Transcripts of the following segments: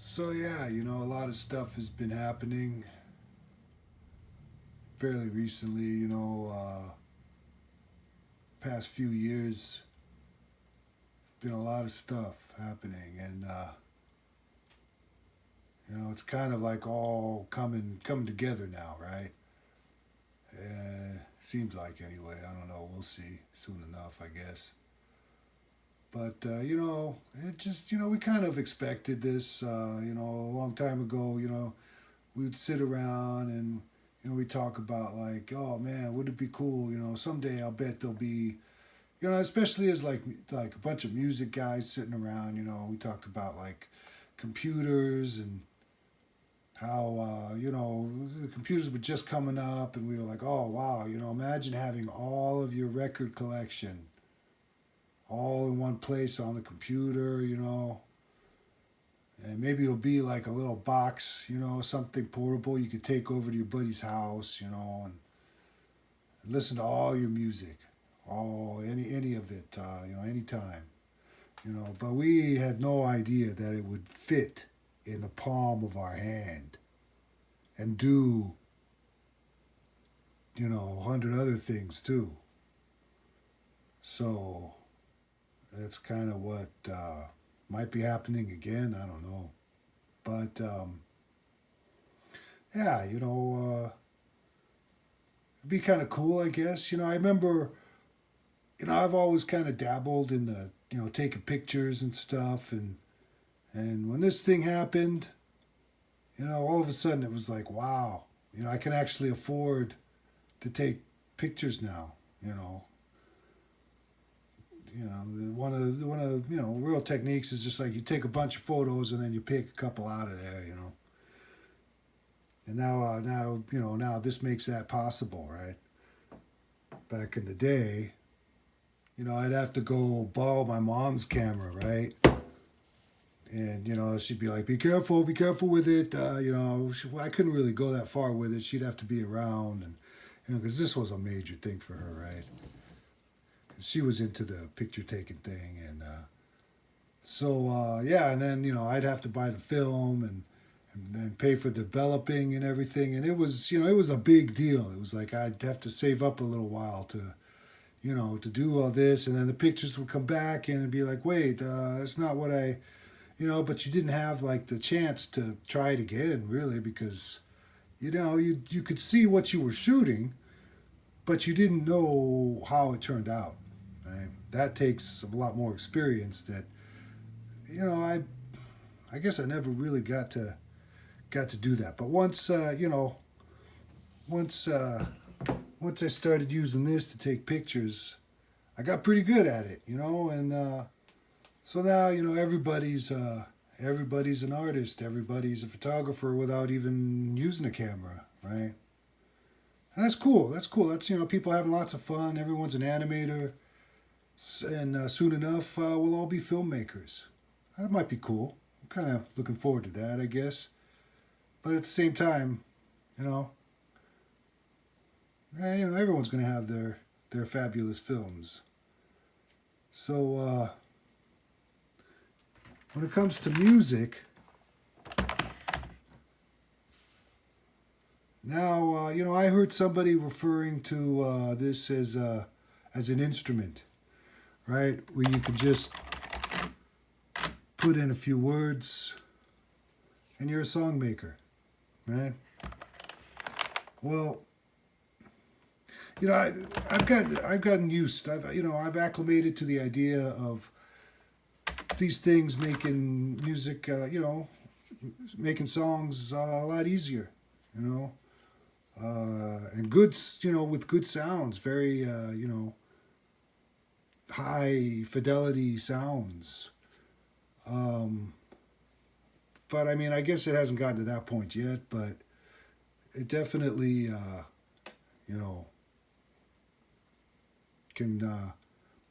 So yeah, a lot of stuff has been happening fairly recently. Past few years, been a lot of stuff happening, and it's kind of like all coming together now, right? Seems like anyway. I don't know. We'll see soon enough, I guess. But it just we kind of expected this. A long time ago. We'd sit around and we talk about like, oh man, would it be cool? Someday I'll bet there'll be, especially as like a bunch of music guys sitting around. We talked about like computers and how the computers were just coming up, and we were like, oh wow, imagine having all of your record collection all in one place on the computer. And maybe it'll be like a little box, something portable you could take over to your buddy's house, and listen to all your music, all any of it, anytime, But we had no idea that it would fit in the palm of our hand and do, 100 other things too. So that's kind of what might be happening again. I don't know, but yeah, it'd be kind of cool, I guess. I remember, I've always kind of dabbled in the, taking pictures and stuff, and when this thing happened, all of a sudden it was like, wow, I can actually afford to take pictures now. One of real techniques is just like you take a bunch of photos and then you pick a couple out of there. And now this makes that possible, right? Back in the day, I'd have to go borrow my mom's camera, right? And she'd be like, be careful with it. I couldn't really go that far with it. She'd have to be around, and because this was a major thing for her, right? She was into the picture taking thing, and yeah, and then I'd have to buy the film and then pay for developing and everything, and it was it was a big deal. It was like I'd have to save up a little while to to do all this, and then the pictures would come back and it'd be like, wait, it's not what I but you didn't have like the chance to try it again, really, because you could see what you were shooting, but you didn't know how it turned out. Right? That takes a lot more experience. That I guess I never really got to do that. But once once once I started using this to take pictures, I got pretty good at it. And so now everybody's an artist, everybody's a photographer without even using a camera, right? And that's cool. That's cool. That's people having lots of fun. Everyone's an animator, and soon enough we'll all be filmmakers. That might be cool. I'm kind of looking forward to that, I guess. But at the same time, you know, everyone's going to have their fabulous films. So when it comes to music, now I heard somebody referring to this as an instrument, right? Where you could just put in a few words, and you're a song maker, right? Well, I've gotten used. I've acclimated to the idea of these things making music. Making songs a lot easier. And good. With good sounds, very high fidelity sounds. But I mean, I guess it hasn't gotten to that point yet. But it definitely, can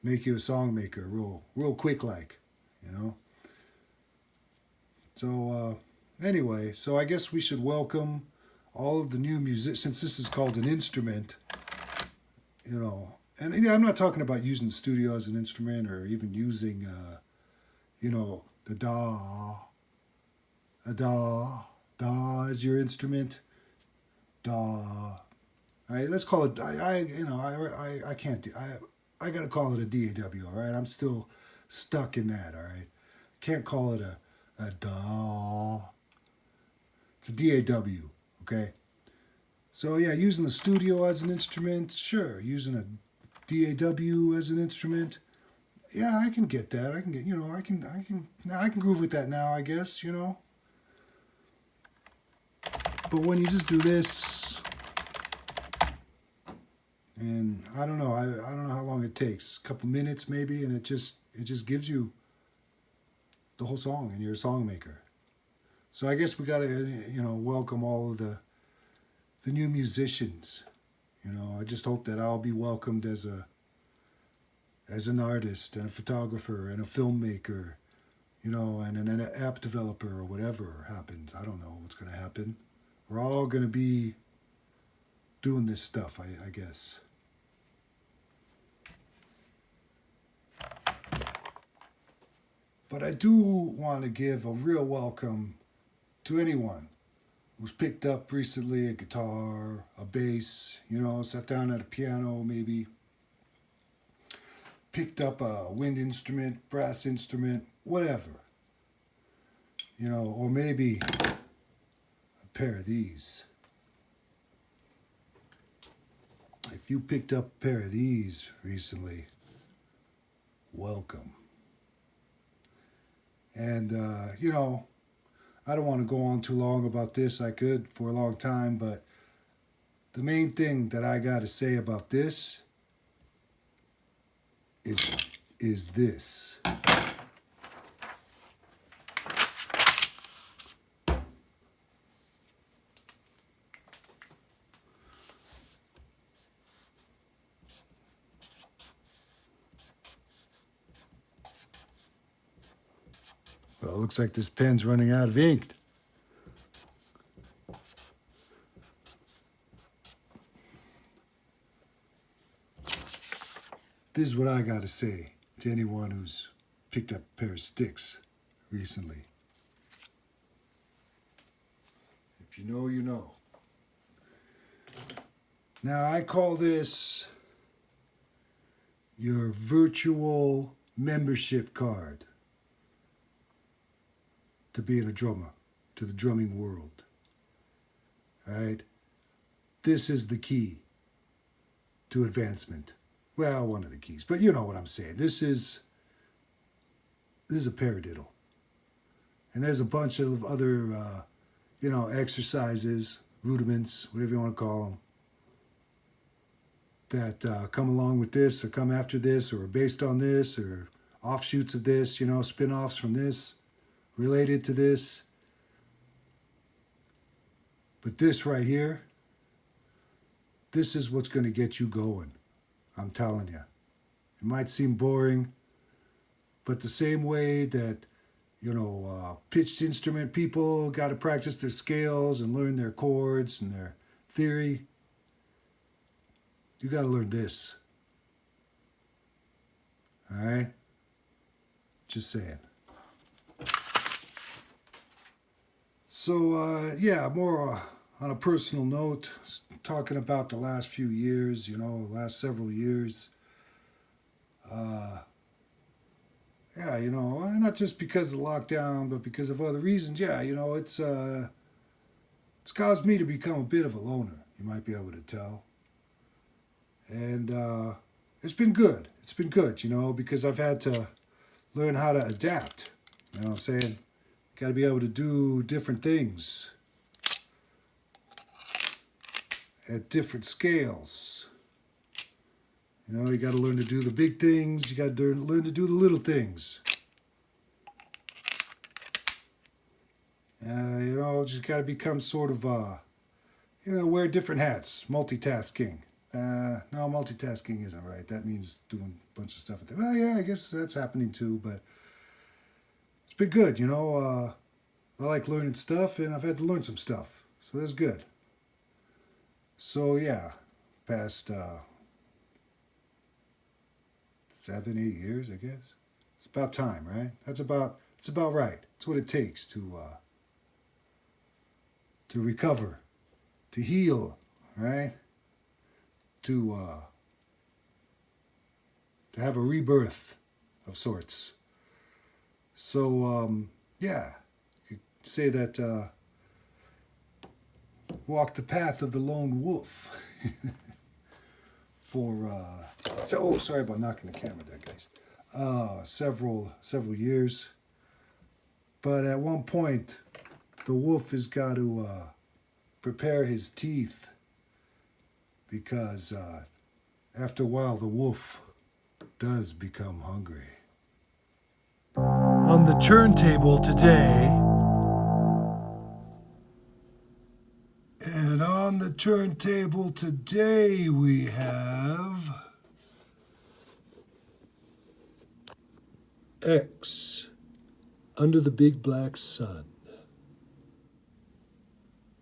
make you a song maker real quick, like. So anyway, so I guess we should welcome all of the new music, since this is called an instrument. And I'm not talking about using the studio as an instrument or even using, the DAW. a da. Da is your instrument. Da. All right, let's call it. I can't. I gotta call it a DAW. All right, I'm still stuck in that. All right, can't call it a da. It's a DAW. Okay. So yeah, using the studio as an instrument, sure. Using a DAW as an instrument, yeah, I can get that. I can get, I can groove with that now, I guess, But when you just do this, and I don't know, I don't know how long it takes, a couple minutes maybe, and it just gives you the whole song, and you're a song maker. So I guess we gotta, welcome all of the new musicians. I just hope that I'll be welcomed as an artist and a photographer and a filmmaker, and an app developer or whatever happens. I don't know what's going to happen. We're all going to be doing this stuff, I guess. But I do want to give a real welcome to anyone who's picked up recently a guitar, a bass, sat down at a piano maybe, picked up a wind instrument, brass instrument, whatever. Or maybe a pair of these. If you picked up a pair of these recently, welcome. And, I don't want to go on too long about this. I could for a long time, but the main thing that I got to say about this is this. Well, it looks like this pen's running out of ink. This is what I got to say to anyone who's picked up a pair of sticks recently. If you know, you know. Now, I call this your virtual membership card to being a drummer, to the drumming world. All right? This is the key to advancement. Well, one of the keys, but you know what I'm saying. This is a paradiddle. And there's a bunch of other, exercises, rudiments, whatever you want to call them, that come along with this or come after this or are based on this or offshoots of this, spin-offs from this, related to this. But this right here, this is what's going to get you going. I'm telling you. It might seem boring, but the same way that, pitched instrument people got to practice their scales and learn their chords and their theory, you got to learn this. All right? Just saying. So, more on a personal note, talking about the last few years, last several years. Not just because of the lockdown, but because of other reasons. Yeah, it's caused me to become a bit of a loner, you might be able to tell. And it's been good. It's been good, because I've had to learn how to adapt. You know what I'm saying? Got to be able to do different things at different scales. You got to learn to do the big things. You got to learn to do the little things. Just got to become sort of, wear different hats. Multitasking. No, multitasking isn't right. That means doing a bunch of stuff. Well, yeah, I guess that's happening too, but it's been good, I like learning stuff, and I've had to learn some stuff. So that's good. So, yeah, past 7, 8 years, I guess. It's about time, right? It's about right. It's what it takes to to recover, to heal, right? To have a rebirth of sorts. So yeah, you could say that walk the path of the lone wolf for sorry about knocking the camera there, guys. Several years, but at one point, the wolf has got to prepare his teeth because after a while, the wolf does become hungry. On the turntable today, and on the turntable today we have X, Under the Big Black Sun.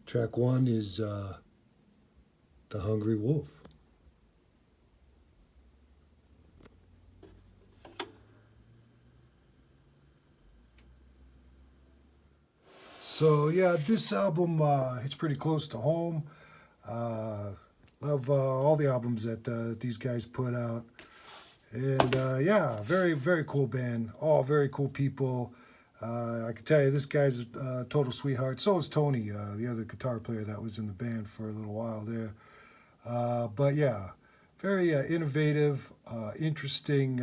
Track 1 is The Hungry Wolf. So yeah, this album it's pretty close to home. Love all the albums that these guys put out, and yeah, very cool band. All very cool people. I can tell you, this guy's a total sweetheart. So is Tony, the other guitar player that was in the band for a little while there. But yeah, very innovative, interesting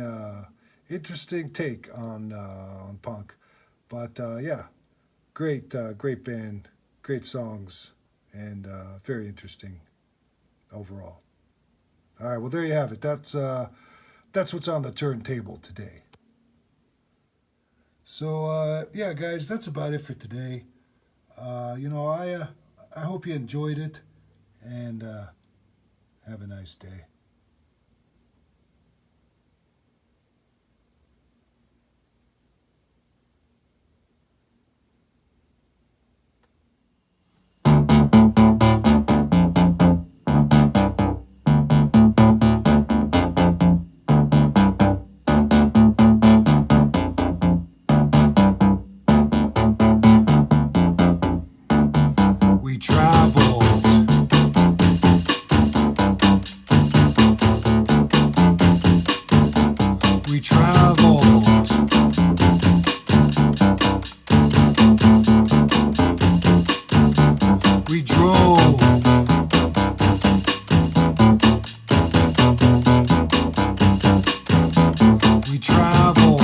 take on punk. But yeah. Great band, great songs, and very interesting overall. All right, well there you have it. That's what's on the turntable today. So yeah, guys, that's about it for today. I hope you enjoyed it, and have a nice day. We traveled. We traveled. We drove. We traveled.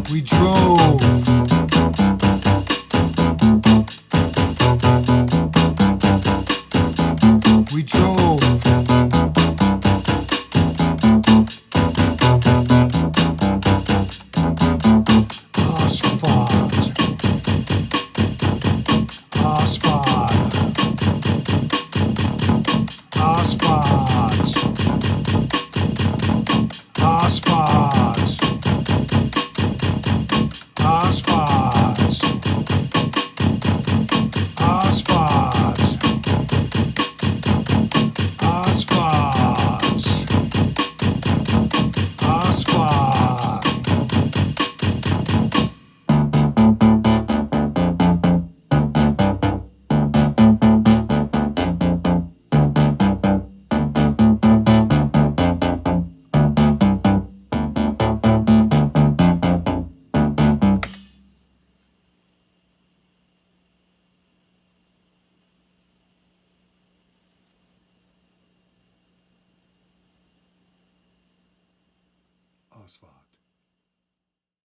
We drove. We drove. Asphalt. Asphalt. Asphalt. Asphalt. Asphalt. Asphalt. Asphalt. Asphalt. Asphalt.